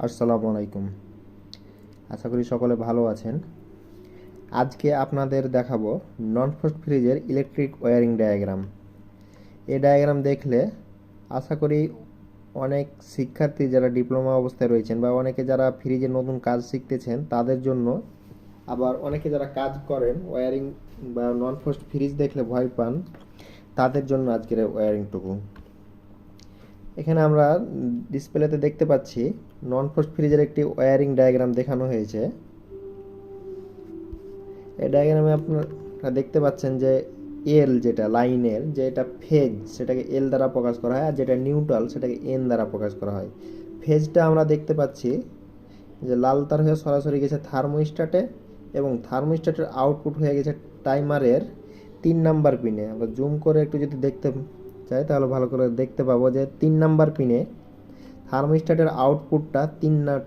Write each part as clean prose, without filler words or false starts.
আসসালামু আলাইকুম। আশা করি সকলে ভালো আছেন। আজকে আপনাদের দেখাবো নন ফ্রস্ট ফ্রিজের ইলেকট্রিক ওয়্যারিং ডায়াগ্রাম। এই ডায়াগ্রাম দেখলে আশা করি অনেক শিক্ষার্থী যারা ডিপ্লোমা অবস্থায় রয়েছেন বা অনেকে যারা ফ্রিজের নতুন কাজ শিখতেছেন তাদের জন্য, আবার অনেকে যারা কাজ করেন ওয়্যারিং বা নন ফ্রস্ট ফ্রিজ দেখলে ভয় পান, তাদের জন্য আজকের ওয়্যারিংটুকু। এখানে আমরা ডিসপ্লেতে দেখতে পাচ্ছি নন ফ্রস্ট ফ্রিজের একটি ওয়্যারিং ডায়াগ্রাম দেখানো হয়েছে। এই ডায়াগ্রামে আপনারা দেখতে পাচ্ছেন যে এল যেটা লাইনের, যেটা ফেজ সেটাকে এল দ্বারা প্রকাশ করা হয়, আর যেটা নিউট্রাল সেটাকে এন দ্বারা প্রকাশ করা হয়। ফেজটা আমরা দেখতে পাচ্ছি যে লাল তার হয়ে সরাসরি গেছে থার্মোস্ট্যাটে, এবং থার্মোস্ট্যাটের আউটপুট হয়ে গেছে টাইমারের 3 নাম্বার পিনে। আমরা জুম করে একটু যদি দেখতে চাই তাহলে ভালো করে দেখতে পাবো যে 3 নাম্বার পিনে থার্মোস্ট্যাটের আউটপুটটা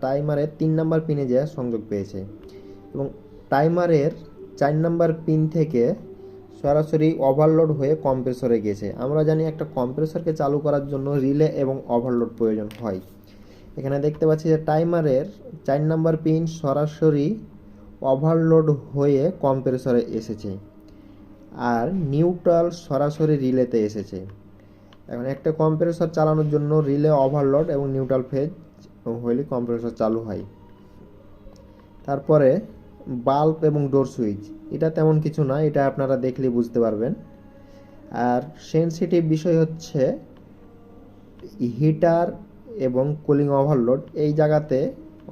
টাইমারের 3 নাম্বার পিনে যে সংযোগ পেয়েছে, এবং টাইমারের 4 নাম্বার পিন থেকে সরাসরি ওভারলোড হয়ে কম্প্রেসরে গেছে। আমরা জানি একটা কম্প্রেসরকে চালু করার জন্য রিলে এবং ওভারলোড প্রয়োজন হয়। এখানে দেখতে পাচ্ছি যে টাইমারের 4 নাম্বার পিন সরাসরি ওভারলোড হয়ে কম্প্রেসরে এসেছে, আর নিউট্রাল সরাসরি রিলেতে এসেছে। এখন একটা কম্প্রেসর চালানোর জন্য রিলে, ওভারলোড এবং নিউট্রাল ফেজ হইলে কম্প্রেসর চালু হয়। তারপরে বাল্ব এবং ডোর সুইচ, এটা তেমন কিছু না, এটা আপনারা দেখলে বুঝতে পারবেন। আর সেনসিটিভ বিষয় হচ্ছে হিটার এবং কুলিং ওভারলোড, এই জায়গাতে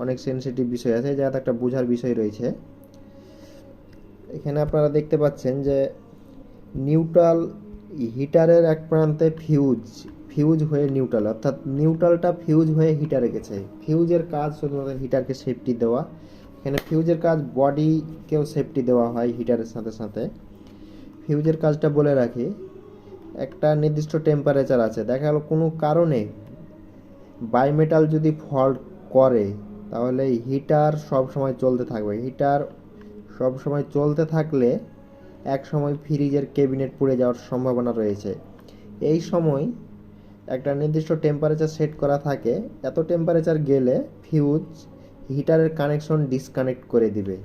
অনেক সেনসিটিভ বিষয় আছে, এই জায়গাতে একটা বোঝার বিষয় রয়েছে। এখানে আপনারা দেখতে পাচ্ছেন যে নিউট্রাল হিটারের এক প্রান্তে ফিউজ হয়ে নিউট্রাল, অর্থাৎ নিউট্রালটা ফিউজ হয়ে হিটারে গেছে। ফিউজের কাজ শুধুমাত্র হিটারকে সেফটি দেওয়া। এখানে ফিউজের কাজ বডিকেও সেফটি দেওয়া হয় হিটারের সাথে সাথে। ফিউজের কাজটা বলে রাখি, একটা নির্দিষ্ট টেম্পারেচার আছে, দেখা গেল কোনো কারণে বাইমেটাল যদি ফল্ট করে তাহলে হিটার সব সময় চলতে থাকবে। হিটার সব সময় চলতে থাকলে এক সময় ফ্রিজের ক্যাবিনেট পুড়ে যাওয়ার সম্ভাবনা রয়েছে। এই সময় একটা নির্দিষ্ট টেম্পারেচার সেট করা থাকে, এত টেম্পারেচার গেলে ফিউজ হিটারের কানেকশন ডিসকানেক্ট করে দিবে,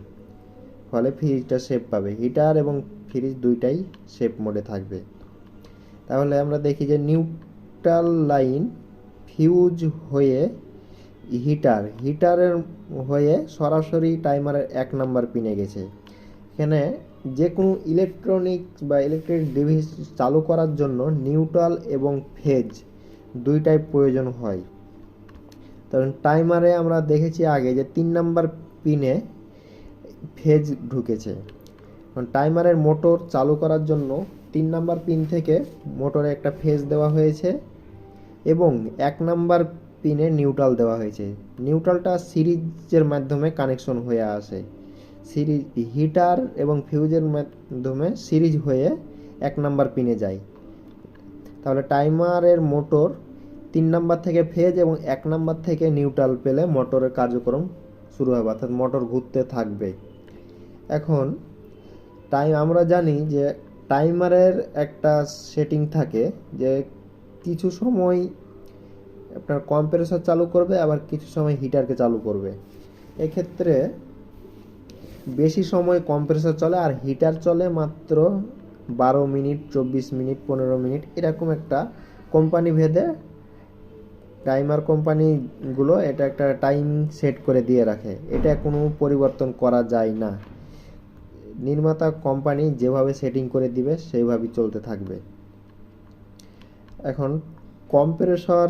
ফলে ফ্রিজটা সেফ পাবে। হিটার এবং ফ্রিজ দুইটাই সেফ মোডে থাকবে। তাহলে আমরা দেখি যে নিউট্রাল লাইন ফিউজ হয়ে হিটারের হয়ে সরাসরি টাইমারের 1 নাম্বার পিনে গেছে। এখানে যে কোনো ইলেকট্রনিক্স বা ইলেকট্রিক ডিভাইস চালু করার জন্য নিউট্রাল এবং ফেজ দুইটাই প্রয়োজন হয়। কারণ টাইমারে আমরা দেখেছি আগে যে 3 নাম্বার পিনে ফেজ ঢুকেছে। কারণ টাইমারের মোটর চালু করার জন্য 3 নাম্বার পিন থেকে মোটরে একটা ফেজ দেওয়া হয়েছে, এবং 1 নাম্বার পিনে নিউট্রাল দেওয়া হয়েছে। নিউট্রালটা সিরিজের মাধ্যমে কানেকশন হয়ে আসে, সিরিজ হিটার এবং ফিউজের মাধ্যমে সিরিজ হয়ে 1 নাম্বার পিনে যায়। তাহলে টাইমারের মোটর 3 নাম্বার থেকে ফেজ এবং 1 নাম্বার থেকে নিউট্রাল পেলে মোটরের কার্যক্রম শুরু হবে, অর্থাৎ মোটর ঘুরতে থাকবে। এখন আমরা জানি যে টাইমারের একটা সেটিং থাকে যে কিছু সময় আপনার কম্প্রেসর চালু করবে, আবার কিছু সময় হিটারকে চালু করবে। এক্ষেত্রে বেশি সময় কম্প্রেসর চলে আর হিটার চলে মাত্র 12 মিনিট, 24 মিনিট, 15 মিনিট, এরকম একটা কোম্পানি ভেদে টাইমার কোম্পানিগুলো এটা একটা টাইম সেট করে দিয়ে রাখে। এটা কোনো পরিবর্তন করা যায় না, নির্মাতা কোম্পানি যেভাবে সেটিং করে দিবে সেইভাবেই চলতে থাকবে। এখন কম্প্রেসর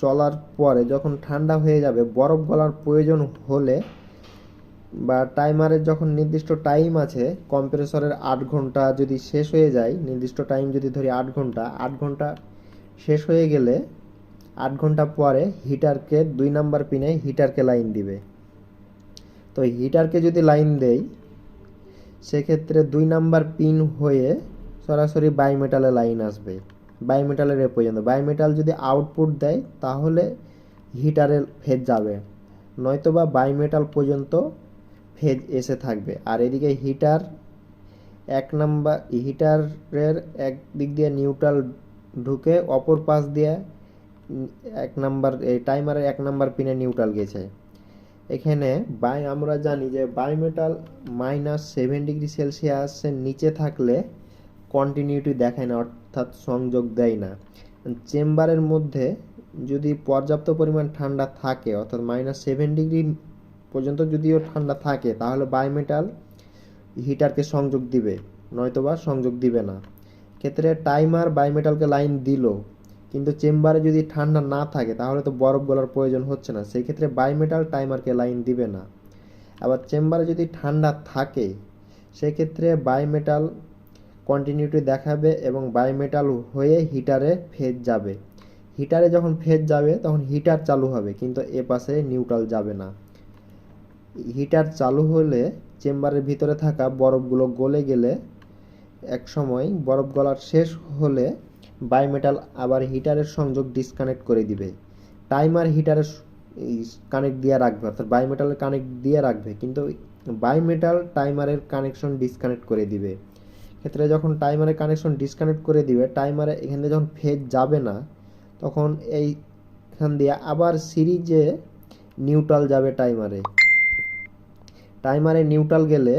চলার পরে যখন ঠান্ডা হয়ে যাবে, বরফ গলার প্রয়োজন হলে বা টাইমারের যখন নির্দিষ্ট টাইম আছে, কম্প্রেসরের 8 ঘন্টা যদি শেষ হয়ে যায়, নির্দিষ্ট টাইম যদি ধরি 8 ঘন্টা, 8 ঘন্টা শেষ হয়ে গেলে 8 ঘন্টা পরে হিটারকে 2 নাম্বার পিনে হিটারকে লাইন দিবে। তো হিটারকে যদি লাইন দেই সেক্ষেত্রে 2 নাম্বার পিন হয়ে সরাসরি বাইমেটালে লাইন আসবে, বাইমেটালের এ পর্যন্ত। বাইমেটাল যদি আউটপুট দেয় তাহলে হিটারে ফেজ যাবে, নয়তোবা বাইমেটাল পর্যন্ত ফেজ এসে থাকবে। আর এদিকে হিটারের এক দিক দিয়ে নিউট্রাল ঢুকে অপর পাশ দিয়ে এক নাম্বার এই টাইমারের 1 নাম্বার পিনে নিউট্রাল গেছে। এখানে আমরা জানি যে বায়োমেটাল -7°C নিচে থাকলে কন্টিনিউটি দেখায় না, অর্থাৎ সংযোগ দেয় না। চেম্বারের মধ্যে যদি পর্যাপ্ত পরিমাণ ঠান্ডা থাকে, অর্থাৎ -7° পর্যন্ত যদিও ঠান্ডা থাকে, তাহলে বায়োমেটাল হিটারকে সংযোগ দিবে, নয়তোবা সংযোগ দিবে না। ক্ষেত্রে টাইমার বায়োমেটালকে লাইন দিল, কিন্তু চেম্বারে যদি ঠান্ডা না থাকে তাহলে তো বরফ গলার প্রয়োজন হচ্ছে না, সেই ক্ষেত্রে বায়োমেটাল টাইমারকে লাইন দিবে না। আবার চেম্বারে যদি ঠান্ডা থাকে সেক্ষেত্রে বায়োমেটাল কন্টিনিউটি দেখাবে এবং বায়োমেটাল হয়ে হিটারে ফেজ যাবে। হিটারে যখন ফেজ যাবে তখন হিটার চালু হবে, কিন্তু এ পাশে নিউট্রাল যাবে না। হিটার চালু হলে চেম্বারের ভিতরে থাকা বরফগুলো গলে গেলে এক সময় বরফ গলার শেষ হলে বায়োমেটাল আবার হিটারের সংযোগ ডিসকানেক্ট করে দিবে। টাইমার হিটারের কানেক্ট দিয়ে রাখবে, অর্থাৎ বায়োমেটালের কানেক্ট দিয়ে রাখবে, কিন্তু বায়োমেটাল টাইমারের কানেকশন ডিসকানেক্ট করে দিবে। ক্ষেত্রে যখন টাইমারের কানেকশন ডিসকানেক্ট করে দিবে, টাইমারে এখান থেকে যখন ফেজ যাবে না, তখন এইখান দিয়ে আবার সিরিজে নিউট্রাল যাবে টাইমারে। টাইমারে নিউট্রাল গেলে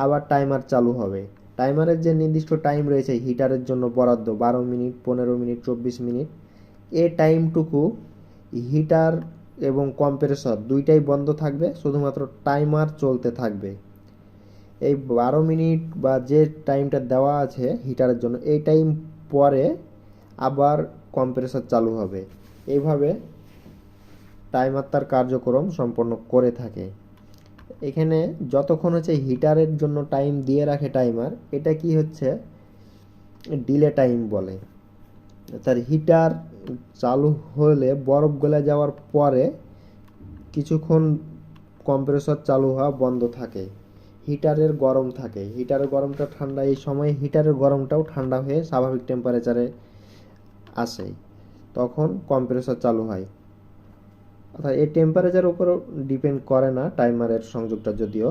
আবার টাইমার চালু হবে। টাইমারের যে নির্দিষ্ট টাইম রয়েছে হিটারের জন্য বরাদ্দ 12 মিনিট, 15 মিনিট, 24 মিনিট, এই টাইমটুকু হিটার এবং কম্প্রেসর দুইটাই বন্ধ থাকবে, শুধুমাত্র টাইমার চলতে থাকবে। এই 12 মিনিট বা যে টাইমটা দেওয়া আছে হিটারের জন্য, এই টাইম পরে আবার কম্প্রেসর চালু হবে। এইভাবে টাইমার তার কার্যক্রম সম্পন্ন করে থাকে। এখানে যতক্ষণ হচ্ছে হিটারের জন্য টাইম দিয়ে রাখে টাইমার, এটা কি হচ্ছে ডিলে টাইম বলে। তার হিটার চালু হলে বরফ গলে যাওয়ার পরে কিছুক্ষণ কম্প্রেসর চালু হওয়া বন্ধ থাকে, হিটারের গরম থাকে, হিটারের গরমটা ঠান্ডা, এই সময় হিটারের গরমটাও ঠান্ডা হয়ে স্বাভাবিক টেম্পারেচারে আসে, তখন কম্প্রেসর চালু হয়। অর্থাৎ এই টেম্পারেচারের উপর ডিপেন্ড করে না টাইমারের সংযোগটা। যদিও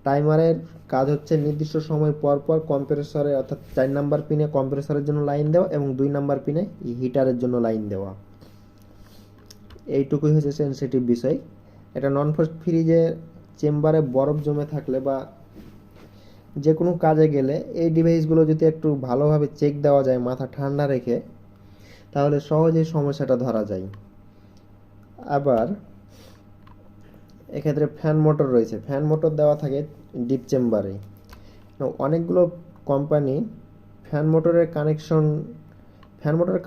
টাইমারের কাজ হচ্ছে নির্দিষ্ট সময় পর পর কম্প্রেসরে, অর্থাৎ 4 নাম্বার পিনে কম্প্রেসরের জন্য লাইন দেওয়া এবং 2 নাম্বার পিনে হিটারের জন্য লাইন দেওয়া। এইটুকুই হচ্ছে সেন্সিটিভ বিষয়। এটা নন ফ্রিজে চেম্বারে বরফ জমে থাকলে বা যে কোনো কাজে গেলে এই ডিভাইসগুলো যদি একটু ভালোভাবে চেক দেওয়া যায় মাথা ঠান্ডা রেখে, তাহলে সহজেই সমস্যাটা ধরা যায়। আবার এক্ষেত্রে ফ্যান মোটর রয়েছে, ফ্যান মোটর দেওয়া থাকে ডিপ চেম্বারে। অনেকগুলো কোম্পানি ফ্যান মোটরের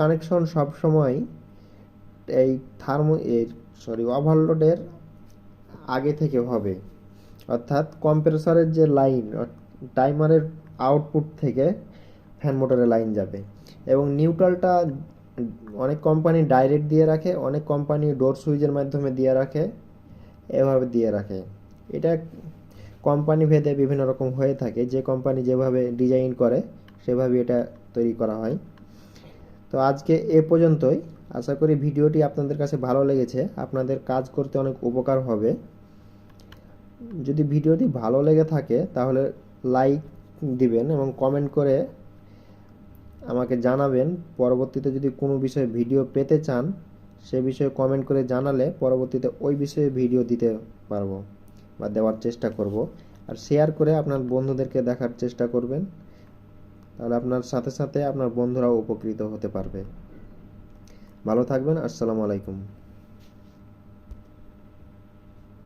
কানেকশন সবসময় এই ওভারলোডের আগে থেকে হবে, অর্থাৎ কম্প্রেসরের যে লাইন টাইমারের আউটপুট থেকে ফ্যান মোটরের লাইন যাবে। এবং নিউট্রালটা অনেক কোম্পানি ডাইরেক্ট দিয়ে রাখে, অনেক কোম্পানি ডোর সুইচের মাধ্যমে দিয়ে রাখে, এভাবে দিয়ে রাখে। এটা কোম্পানি ভেদে বিভিন্ন রকম হয়ে থাকে, যে কোম্পানি যেভাবে ডিজাইন করে সেভাবে এটা তৈরি করা হয়। তো আজকে এ পর্যন্তই। আশা করি ভিডিওটি আপনাদের কাছে ভালো লেগেছে, আপনাদের কাজ করতে অনেক উপকার হবে। যদি ভিডিওটি ভালো লেগে থাকে তাহলে লাইক দিবেন এবং কমেন্ট করে আমাকে জানাবেন। পরবর্তীতে যদি কোনো বিষয়ে ভিডিও পেতে চান সে বিষয়ে কমেন্ট করে জানালে পরবর্তীতে ওই বিষয়ে ভিডিও দিতে পারবো বা দেওয়ার চেষ্টা করব। আর শেয়ার করে আপনার বন্ধুদেরকে দেখার চেষ্টা করবেন, তাহলে আপনার সাথে সাথে আপনার বন্ধুরাও উপকৃত হতে পারবে। ভালো থাকবেন। আসসালামু আলাইকুম।